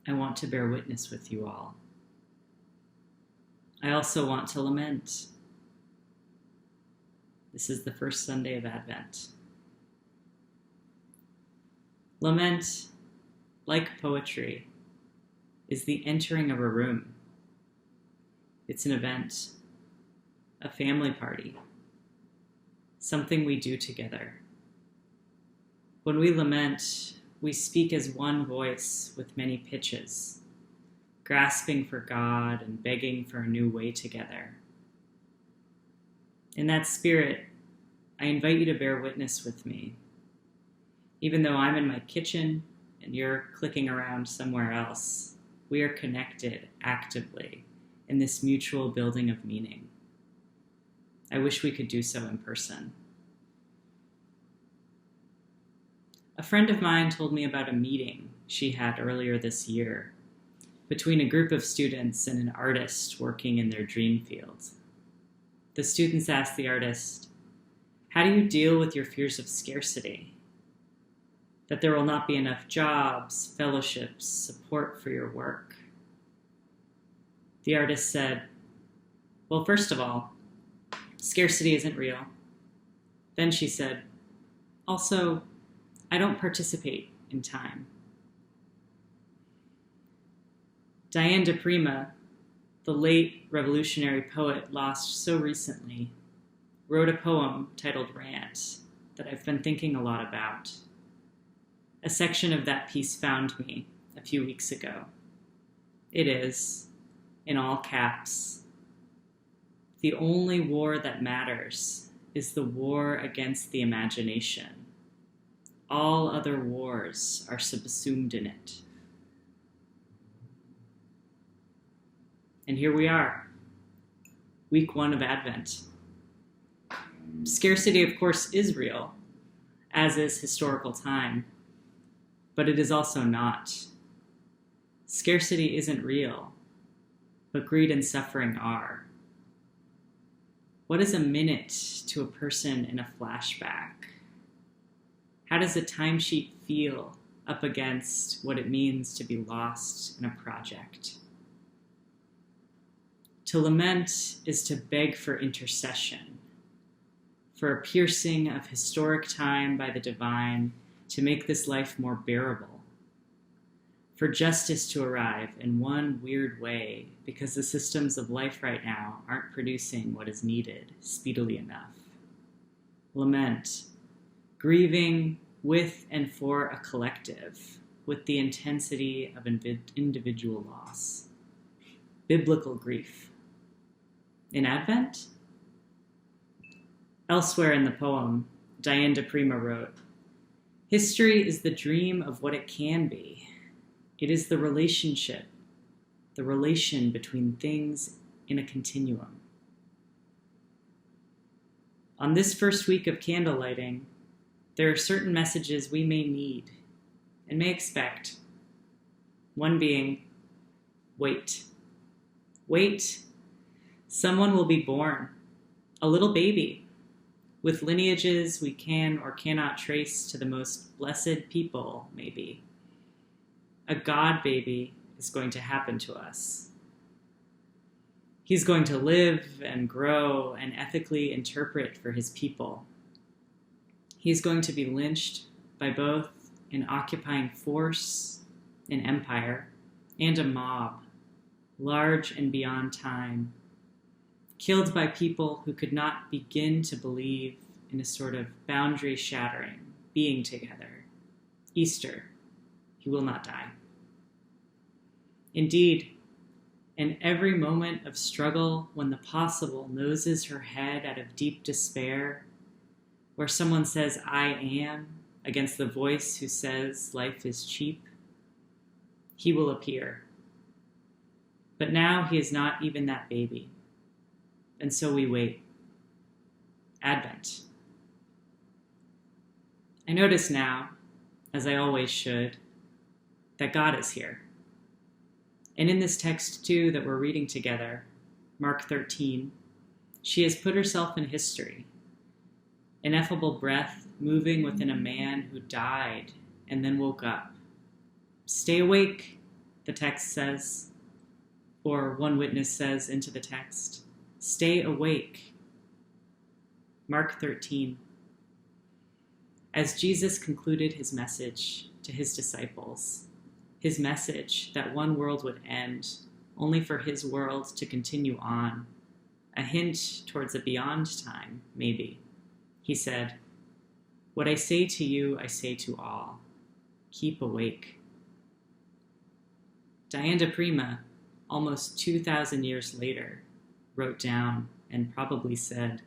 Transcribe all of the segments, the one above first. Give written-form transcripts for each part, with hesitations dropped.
I want to bear witness with you all. I also want to lament. This is the first Sunday of Advent. Lament, like poetry, is the entering of a room. It's an event, a family party, something we do together. When we lament, we speak as one voice with many pitches, grasping for God and begging for a new way together. In that spirit, I invite you to bear witness with me. Even though I'm in my kitchen and you're clicking around somewhere else, we are connected actively in this mutual building of meaning. I wish we could do so in person. A friend of mine told me about a meeting she had earlier this year between a group of students and an artist working in their dream field. The students asked the artist, "How do you deal with your fears of scarcity? That there will not be enough jobs, fellowships, support for your work?" The artist said, "Well, first of all, scarcity isn't real." Then she said, "Also, I don't participate in time." VanDerburgh, the late revolutionary poet lost so recently, wrote a poem titled Rant that I've been thinking a lot about. A section of that piece found me a few weeks ago. It is, in all caps, "The only war that matters is the war against the imagination. All other wars are subsumed in it." And here we are, week 1 of Advent. Scarcity, of course, is real, as is historical time, but it is also not. Scarcity isn't real, but greed and suffering are. What is a minute to a person in a flashback? How does a timesheet feel up against what it means to be lost in a project? To lament is to beg for intercession, for a piercing of historic time by the divine to make this life more bearable, for justice to arrive in one weird way because the systems of life right now aren't producing what is needed speedily enough. Lament, grieving with and for a collective, with the intensity of individual loss. Biblical grief. In Advent? Elsewhere in the poem, VanDerburgh wrote, "History is the dream of what it can be. It is the relationship, the relation between things in a continuum." On this first week of candle lighting, there are certain messages we may need and may expect. One being, wait. Wait. Someone will be born, a little baby, with lineages we can or cannot trace to the most blessed people, maybe. A God baby is going to happen to us. He's going to live and grow and ethically interpret for his people. He's going to be lynched by both an occupying force, an empire, and a mob, large and beyond time, killed by people who could not begin to believe in a sort of boundary-shattering being together. Easter, he will not die. Indeed, in every moment of struggle when the possible noses her head out of deep despair, where someone says, "I am," against the voice who says life is cheap, he will appear. But now he is not even that baby. And so we wait. Advent. I notice now, as I always should, that God is here. And in this text, too, that we're reading together, Mark 13, she has put herself in history. Ineffable breath moving within a man who died and then woke up. Stay awake, the text says, or one witness says into the text, stay awake. Mark 13. As Jesus concluded his message to his disciples, his message that one world would end, only for his world to continue on, a hint towards a beyond time, maybe, he said, what I say to you, I say to all, keep awake. Diane de Prima, almost 2,000 years later, wrote down and probably said,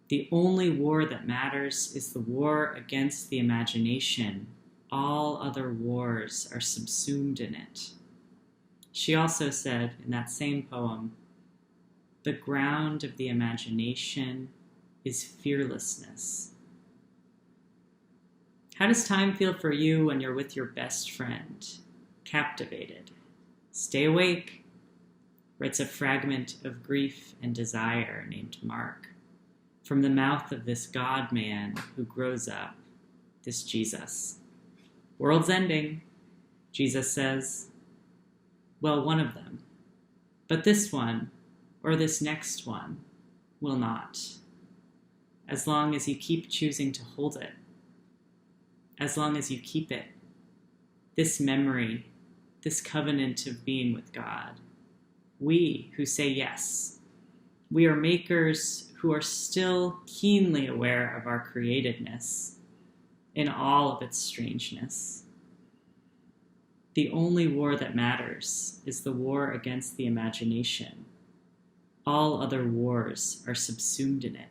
the only war that matters is the war against the imagination. All other wars are subsumed in it. She also said in that same poem, the ground of the imagination is fearlessness. How does time feel for you when you're with your best friend, captivated? Stay awake, writes a fragment of grief and desire named Mark, from the mouth of this God-man who grows up, this Jesus. World's ending, Jesus says. Well, one of them. But this one, or this next one, will not. As long as you keep choosing to hold it. As long as you keep it. This memory, this covenant of being with God. We who say yes. We are makers who are still keenly aware of our createdness in all of its strangeness. The only war that matters is the war against the imagination. All other wars are subsumed in it.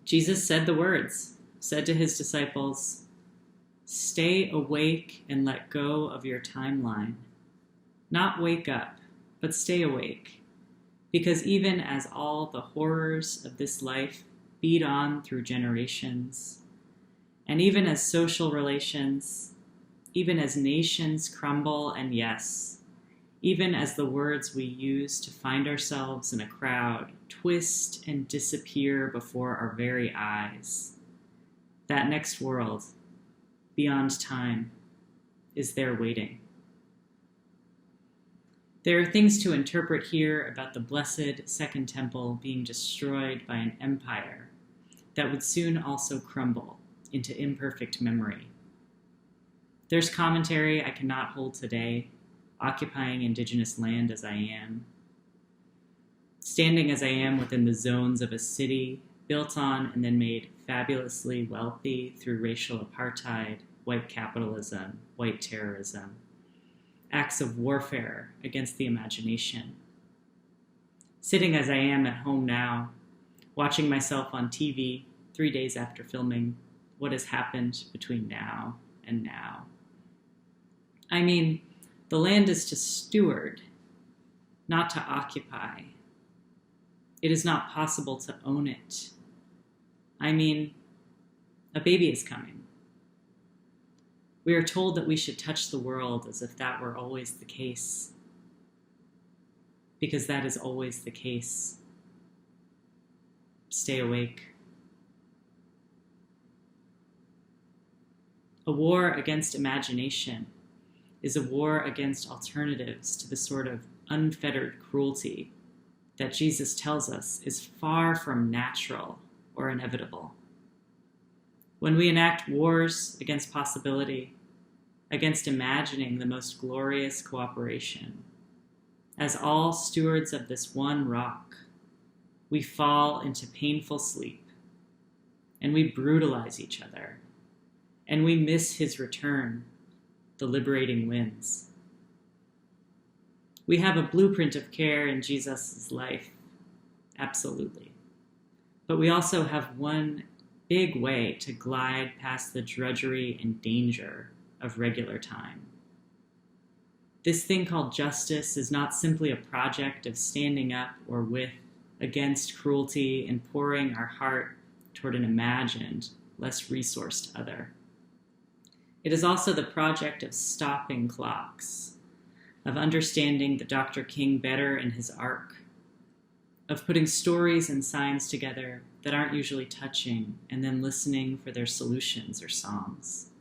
Jesus said the words, said to his disciples, stay awake and let go of your timeline. Not wake up, but stay awake. Because even as all the horrors of this life beat on through generations, and even as social relations, even as nations crumble, and yes, even as the words we use to find ourselves in a crowd twist and disappear before our very eyes, that next world, beyond time, is there waiting. There are things to interpret here about the blessed Second Temple being destroyed by an empire that would soon also crumble into imperfect memory. There's commentary I cannot hold today, occupying indigenous land as I am, standing as I am within the zones of a city built on and then made fabulously wealthy through racial apartheid, white capitalism, white terrorism, acts of warfare against the imagination. Sitting as I am at home now, watching myself on TV 3 days after filming what has happened between now and now. I mean, the land is to steward, not to occupy. It is not possible to own it. I mean, a baby is coming. We are told that we should touch the world as if that were always the case, because that is always the case. Stay awake. A war against imagination is a war against alternatives to the sort of unfettered cruelty that Jesus tells us is far from natural or inevitable. When we enact wars against possibility, against imagining the most glorious cooperation, as all stewards of this one rock, we fall into painful sleep, and we brutalize each other, and we miss his return, the liberating winds. We have a blueprint of care in Jesus' life, absolutely. But we also have one big way to glide past the drudgery and danger of regular time. This thing called justice is not simply a project of standing up or with against cruelty and pouring our heart toward an imagined, less resourced other. It is also the project of stopping clocks, of understanding the Dr. King better in his arc, of putting stories and signs together that aren't usually touching and then listening for their solutions or songs.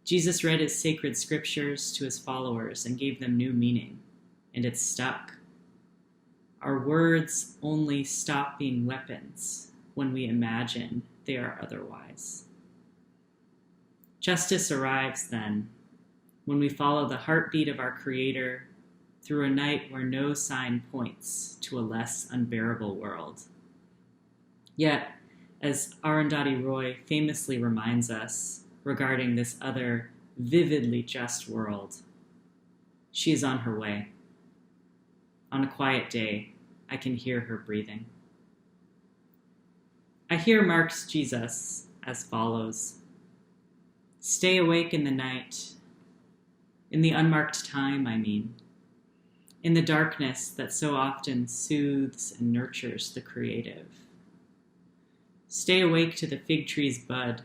Jesus read his sacred scriptures to his followers and gave them new meaning, and it stuck. Our words only stop being weapons when we imagine they are otherwise. Justice arrives then when we follow the heartbeat of our Creator through a night where no sign points to a less unbearable world. Yet, as Arundhati Roy famously reminds us regarding this other vividly just world, she is on her way. On a quiet day, I can hear her breathing. I hear Mark's Jesus as follows: stay awake in the night, in the unmarked time, I mean, in the darkness that so often soothes and nurtures the creative. Stay awake to the fig tree's bud,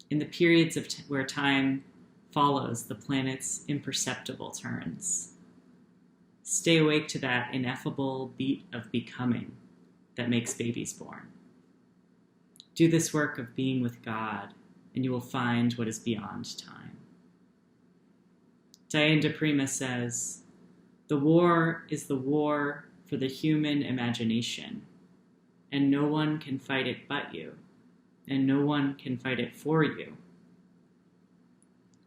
in the periods of where time follows the planet's imperceptible turns. Stay awake to that ineffable beat of becoming that makes babies born. Do this work of being with God, and you will find what is beyond time. Diane DePrima says, the war is the war for the human imagination, and no one can fight it but you, and no one can fight it for you.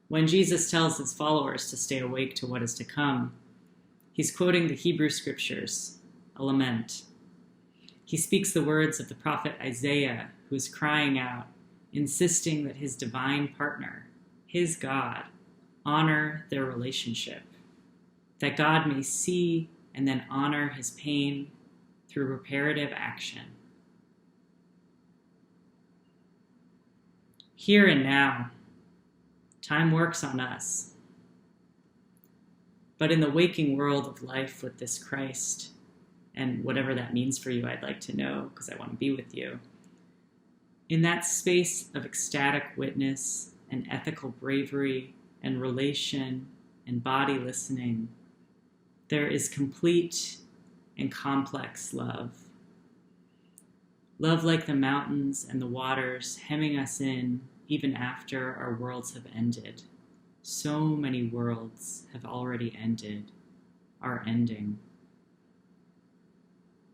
When Jesus tells his followers to stay awake to what is to come, he's quoting the Hebrew scriptures, a lament. He speaks the words of the prophet Isaiah, who is crying out, insisting that his divine partner, his God, honor their relationship, that God may see and then honor his pain through reparative action. Here and now, time works on us. But in the waking world of life with this Christ, and whatever that means for you, I'd like to know, because I want to be with you. In that space of ecstatic witness and ethical bravery and relation and body listening, there is complete and complex love. Love like the mountains and the waters hemming us in even after our worlds have ended. So many worlds have already ended, are ending.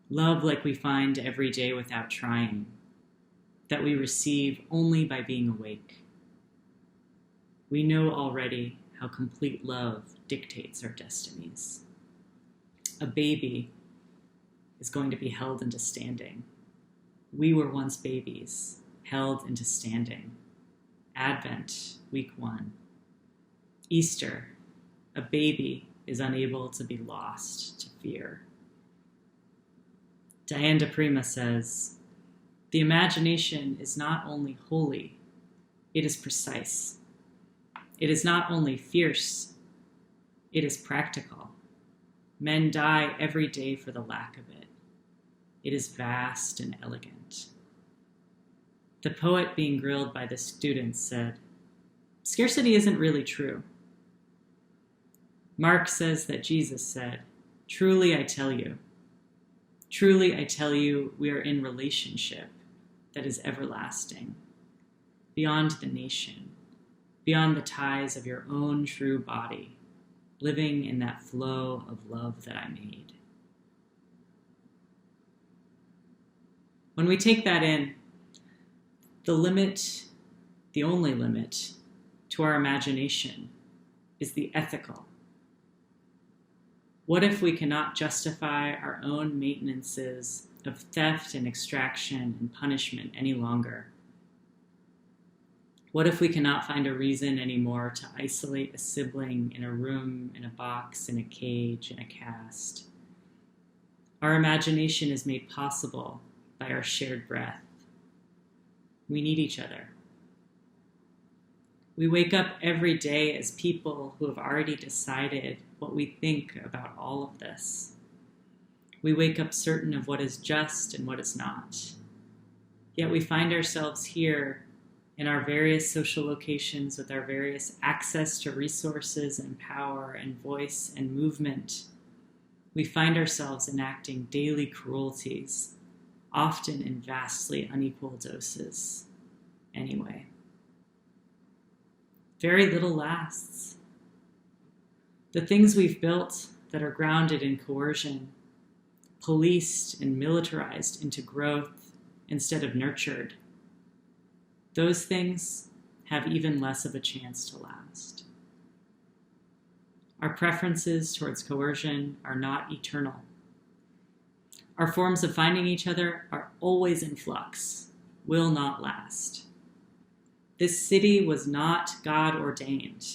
Love like we find every day without trying, that we receive only by being awake. We know already how complete love dictates our destinies. A baby is going to be held into standing. We were once babies, held into standing. Advent, week 1. Easter, a baby is unable to be lost to fear. Diane DePrima says, the imagination is not only holy, it is precise. It is not only fierce, it is practical. Men die every day for the lack of it. It is vast and elegant. The poet being grilled by the students said, scarcity isn't really true. Mark says that Jesus said, truly I tell you, we are in relationship that is everlasting, beyond the nation, beyond the ties of your own true body, living in that flow of love that I made. When we take that in, the limit, the only limit to our imagination is the ethical. What if we cannot justify our own maintenances of theft and extraction and punishment any longer? What if we cannot find a reason anymore to isolate a sibling in a room, in a box, in a cage, in a cast? Our imagination is made possible by our shared breath. We need each other. We wake up every day as people who have already decided what we think about all of this. We wake up certain of what is just and what is not. Yet we find ourselves here in our various social locations with our various access to resources and power and voice and movement. We find ourselves enacting daily cruelties, often in vastly unequal doses. Anyway, Very little lasts. The things we've built that are grounded in coercion, policed and militarized into growth instead of nurtured, those things have even less of a chance to last. Our preferences towards coercion are not eternal. Our forms of finding each other are always in flux, will not last. This city was not God ordained.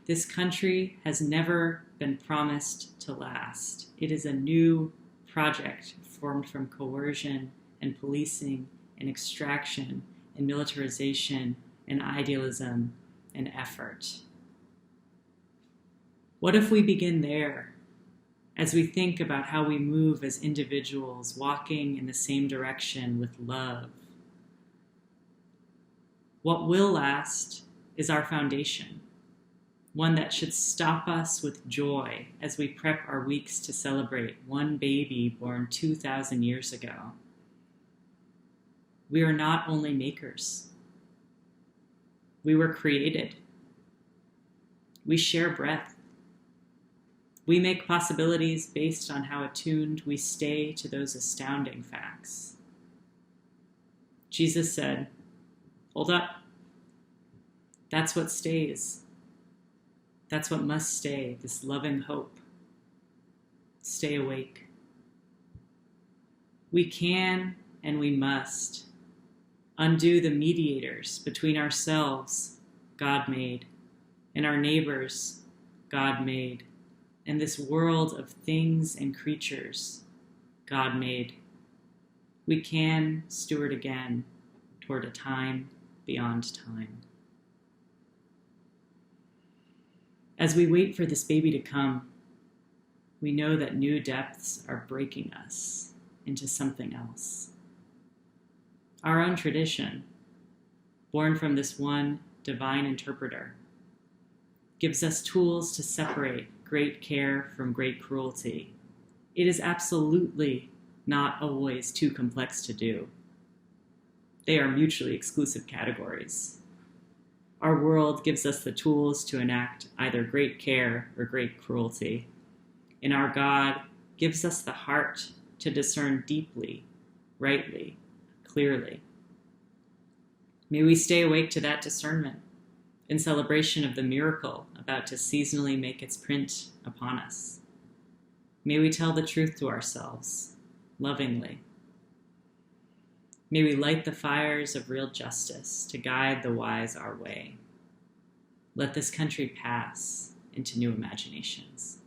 This country has never been promised to last. It is a new project formed from coercion and policing and extraction and militarization and idealism and effort. What if we begin there as we think about how we move as individuals walking in the same direction with love? What will last is our foundation, one that should stop us with joy as we prep our weeks to celebrate one baby born 2,000 years ago. We are not only makers. We were created. We share breath. We make possibilities based on how attuned we stay to those astounding facts. Jesus said, "Hold up. That's what stays. That's what must stay, this loving hope. Stay awake." We can and we must undo the mediators between ourselves, God made, and our neighbors, God made, and this world of things and creatures, God made. We can steward again toward a time beyond time. As we wait for this baby to come, we know that new depths are breaking us into something else. Our own tradition, born from this one divine interpreter, gives us tools to separate great care from great cruelty. It is absolutely not always too complex to do. They are mutually exclusive categories. Our world gives us the tools to enact either great care or great cruelty, and our God gives us the heart to discern deeply, rightly, clearly. May we stay awake to that discernment in celebration of the miracle about to seasonally make its print upon us. May we tell the truth to ourselves, lovingly. May we light the fires of real justice to guide the wise our way. Let this country pass into new imaginations.